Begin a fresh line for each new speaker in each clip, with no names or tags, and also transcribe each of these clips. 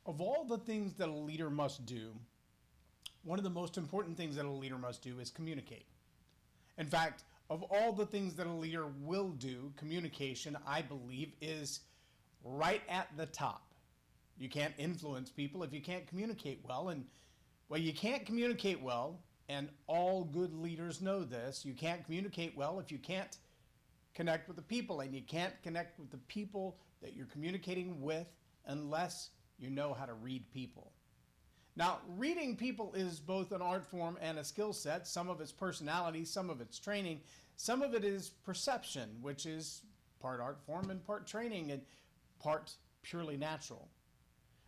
Of all the things that a leader must do, one of the most important things that a leader must do is communicate. In fact, of all the things that a leader will do, communication, I believe, is right at the top. You can't influence people if you can't communicate well. And well, you can't communicate well, and all good leaders know this. You can't communicate well if you can't connect with the people, and you can't connect with the people that you're communicating with unless you know how to read people. Now, reading people is both an art form and a skill set. Some of it's personality, some of it's training, some of it is perception, which is part art form and part training and part purely natural.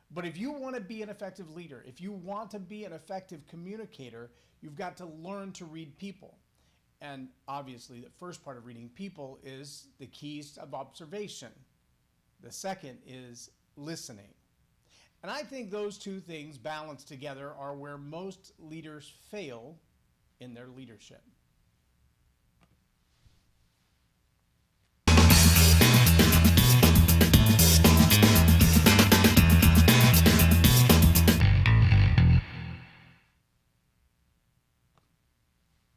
But if you want to be an effective leader, if you want to be an effective communicator, you've got to learn to read people. And obviously, the first part of reading people is the keys of observation. The second is listening. And I think those two things balanced together are where most leaders fail in their leadership.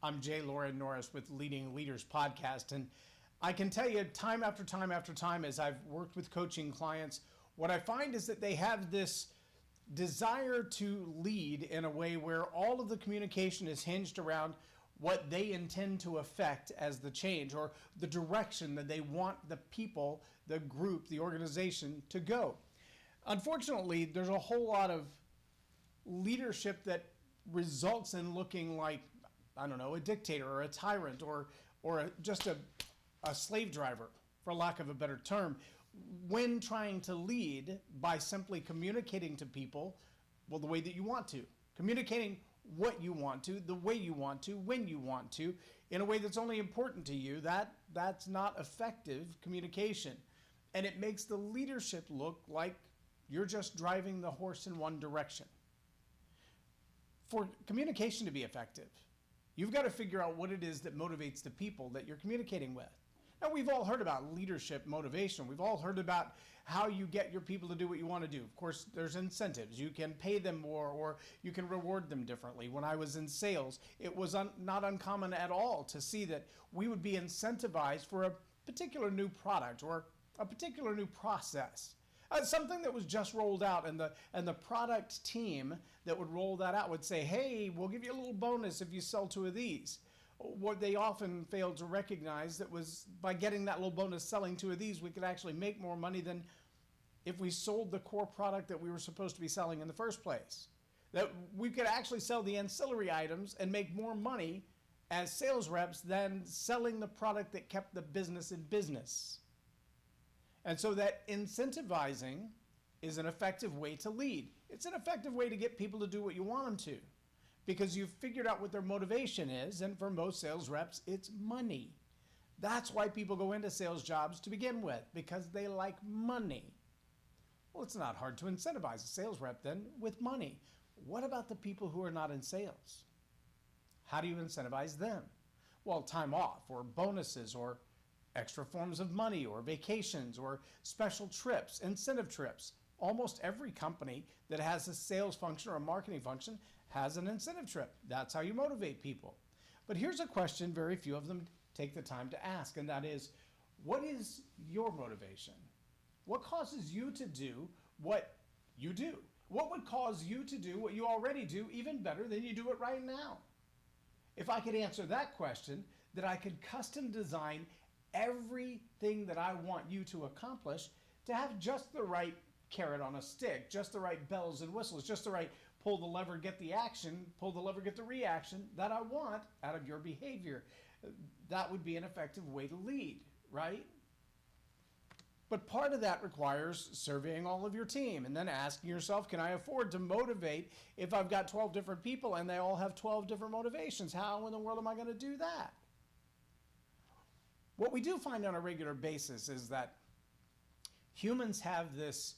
I'm J Loren Norris with Leading Leaders Podcast, and I can tell you time after time after time as I've worked with coaching clients, what I find is that they have this desire to lead in a way where all of the communication is hinged around what they intend to affect as the change or the direction that they want the people, the group, the organization to go. Unfortunately, there's a whole lot of leadership that results in looking like, I don't know, a dictator or a tyrant or just a slave driver, for lack of a better term, when trying to lead by simply communicating to people, well, the way that you want to. Communicating what you want to, the way you want to, when you want to, in a way that's only important to you, that's not effective communication. And it makes the leadership look like you're just driving the horse in one direction. For communication to be effective, you've got to figure out what it is that motivates the people that you're communicating with. Now, we've all heard about leadership motivation. We've all heard about how you get your people to do what you want to do. Of course, there's incentives. You can pay them more or you can reward them differently. When I was in sales, it was not uncommon at all to see that we would be incentivized for a particular new product or a particular new process. Something that was just rolled out, and the product team that would roll that out would say, hey, we'll give you a little bonus if you sell 2 of these. What they often failed to recognize that was by getting that little bonus, selling 2 of these, we could actually make more money than if we sold the core product that we were supposed to be selling in the first place. That we could actually sell the ancillary items and make more money as sales reps than selling the product that kept the business in business. And so that incentivizing is an effective way to lead. It's an effective way to get people to do what you want them to, because you've figured out what their motivation is, and for most sales reps, it's money. That's why people go into sales jobs to begin with, because they like money. Well, it's not hard to incentivize a sales rep then with money. What about the people who are not in sales? How do you incentivize them? Well, time off or bonuses or extra forms of money or vacations or special trips, incentive trips. Almost every company that has a sales function or a marketing function has an incentive trip. That's how you motivate people. But here's a question very few of them take the time to ask, and that is, what is your motivation? What causes you to do what you do? What would cause you to do what you already do even better than you do it right now? If I could answer that question, then I could custom design everything that I want you to accomplish to have just the right carrot on a stick, just the right bells and whistles, just the right pull the lever, get the action, pull the lever, get the reaction that I want out of your behavior. That would be an effective way to lead, right? But part of that requires surveying all of your team and then asking yourself, can I afford to motivate if I've got 12 different people and they all have 12 different motivations? How in the world am I going to do that? What we do find on a regular basis is that humans have this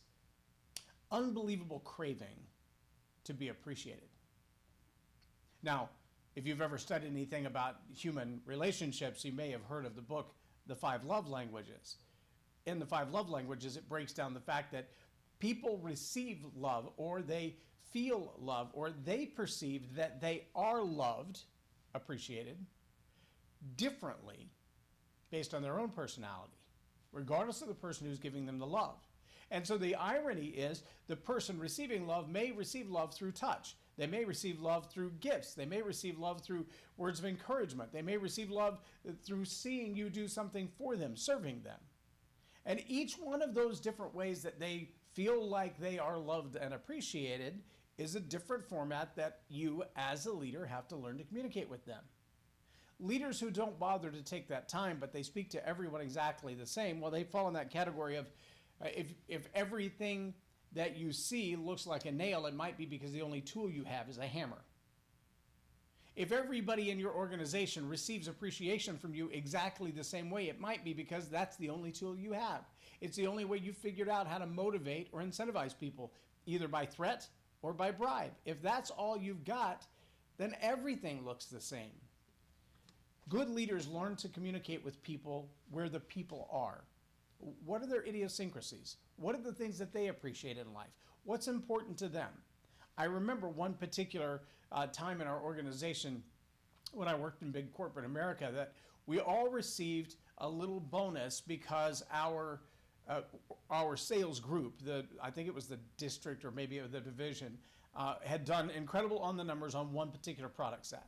unbelievable craving to be appreciated. Now, if you've ever studied anything about human relationships, you may have heard of the book, The 5 Love Languages. In the 5 Love Languages, it breaks down the fact that People receive love, or they feel love, or they perceive that they are loved, appreciated, differently based on their own personality, regardless of the person who's giving them the love. And so the irony is the person receiving love may receive love through touch. They may receive love through gifts. They may receive love through words of encouragement. They may receive love through seeing you do something for them, serving them. And each one of those different ways that they feel like they are loved and appreciated is a different format that you as a leader have to learn to communicate with them. Leaders who don't bother to take that time, but they speak to everyone exactly the same, well, they fall in that category of if everything that you see looks like a nail, it might be because the only tool you have is a hammer. If everybody in your organization receives appreciation from you exactly the same way, it might be because that's the only tool you have. It's the only way you figured out how to motivate or incentivize people, either by threat or by bribe. If that's all you've got, then everything looks the same. Good leaders learn to communicate with people where the people are. What are their idiosyncrasies? What are the things that they appreciate in life? What's important to them? I remember one particular time in our organization when I worked in big corporate America that we all received a little bonus because our sales group, I think it was the district or maybe the division, had done incredible on the numbers on one particular product set.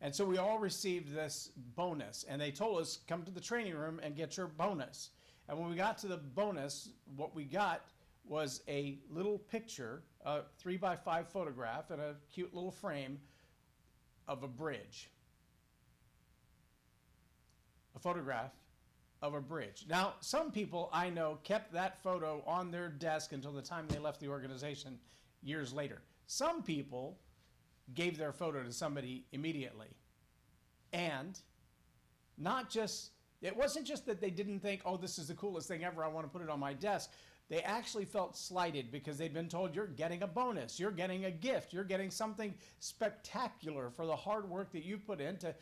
And so we all received this bonus, and they told us, come to the training room and get your bonus. And when we got to the bonus, what we got was a little picture, a 3x5 photograph and a cute little frame of a bridge. A photograph of a bridge. Now, some people I know kept that photo on their desk until the time they left the organization years later. Some people gave their photo to somebody immediately. And it wasn't just that they didn't think, oh, this is the coolest thing ever, I want to put it on my desk. They actually felt slighted because they'd been told, you're getting a bonus, you're getting a gift, you're getting something spectacular for the hard work that you put in to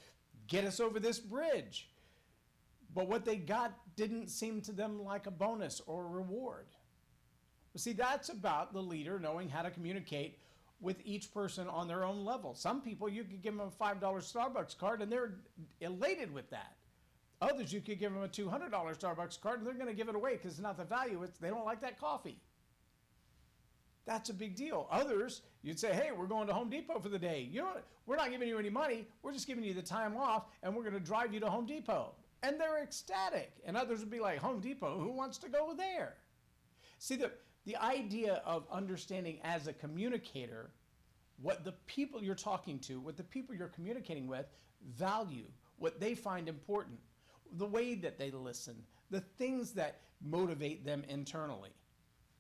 get us over this bridge. But what they got didn't seem to them like a bonus or a reward. But see, that's about the leader knowing how to communicate with each person on their own level. Some people, you could give them a $5 Starbucks card and they're elated with that. Others, you could give them a $200 Starbucks card and they're going to give it away because it's not the value, they don't like that coffee. That's a big deal. Others, you'd say, hey, we're going to Home Depot for the day. You know what? We're not giving you any money. We're just giving you the time off and we're going to drive you to Home Depot. And they're ecstatic. And others would be like, Home Depot, who wants to go there? See, the idea of understanding as a communicator what the people you're talking to, what the people you're communicating with value, what they find important, the way that they listen, the things that motivate them internally.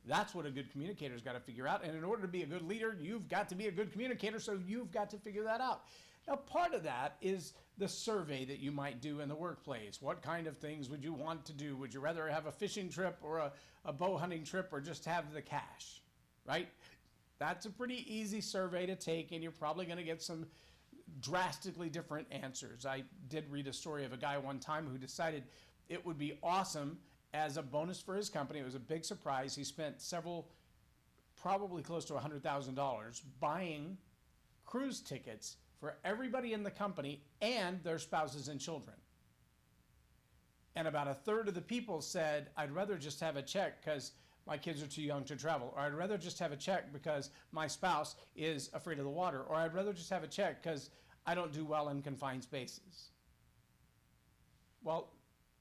That's what a good communicator's got to figure out. And in order to be a good leader, you've got to be a good communicator, so you've got to figure that out. Now, part of that is the survey that you might do in the workplace. What kind of things would you want to do? Would you rather have a fishing trip or a bow hunting trip or just have the cash, right? That's a pretty easy survey to take, and you're probably going to get some drastically different answers. I did read a story of a guy one time who decided it would be awesome as a bonus for his company. It was a big surprise. He spent probably close to $100,000 buying cruise tickets for everybody in the company and their spouses and children. And about a third of the people said, I'd rather just have a check because my kids are too young to travel, or I'd rather just have a check because my spouse is afraid of the water, or I'd rather just have a check because I don't do well in confined spaces. Well,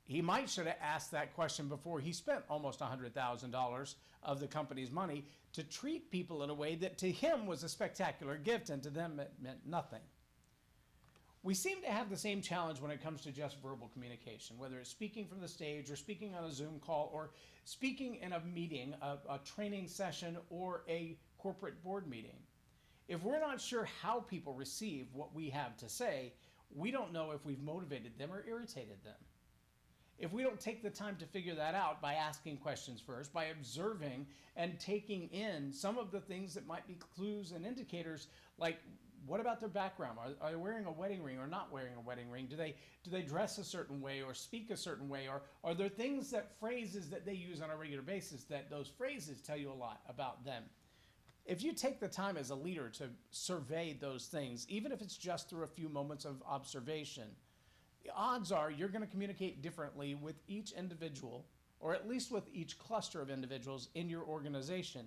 he might should have asked that question before he spent almost $100,000 of the company's money to treat people in a way that to him was a spectacular gift and to them it meant nothing. We seem to have the same challenge when it comes to just verbal communication, whether it's speaking from the stage or speaking on a Zoom call or speaking in a meeting, a training session, or a corporate board meeting. If we're not sure how people receive what we have to say, we don't know if we've motivated them or irritated them. If we don't take the time to figure that out by asking questions first, by observing and taking in some of the things that might be clues and indicators, like What about their background? Are they wearing a wedding ring or not wearing a wedding ring? Do they dress a certain way or speak a certain way? Or are there phrases that they use on a regular basis that those phrases tell you a lot about them? If you take the time as a leader to survey those things, even if it's just through a few moments of observation, the odds are you're going to communicate differently with each individual, or at least with each cluster of individuals in your organization.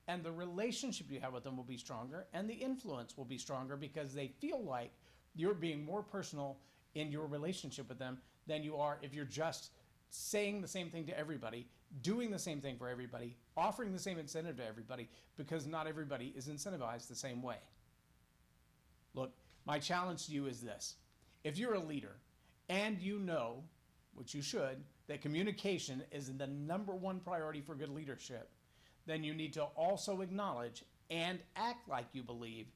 And the relationship you have with them will be stronger, and the influence will be stronger because they feel like you're being more personal in your relationship with them than you are if you're just saying the same thing to everybody, doing the same thing for everybody, offering the same incentive to everybody, because not everybody is incentivized the same way. Look, my challenge to you is this. If you're a leader and you know, which you should, that communication is the #1 priority for good leadership, then you need to also acknowledge and act like you believe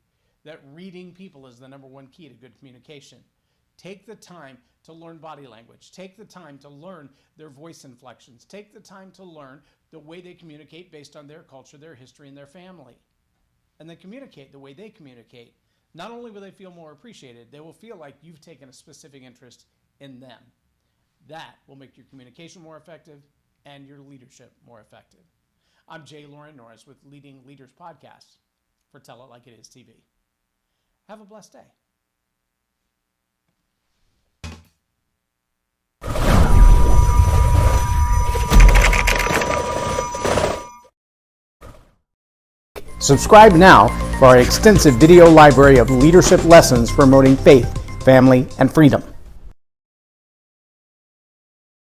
that reading people is the #1 key to good communication. Take the time to learn body language. Take the time to learn their voice inflections. Take the time to learn the way they communicate based on their culture, their history, and their family. And then communicate the way they communicate. Not only will they feel more appreciated, they will feel like you've taken a specific interest in them. That will make your communication more effective and your leadership more effective. I'm J Loren Norris with Leading Leaders Podcast for Tell It Like It Is TV. Have a blessed day. Subscribe now for our extensive video library of leadership lessons promoting faith, family, and freedom.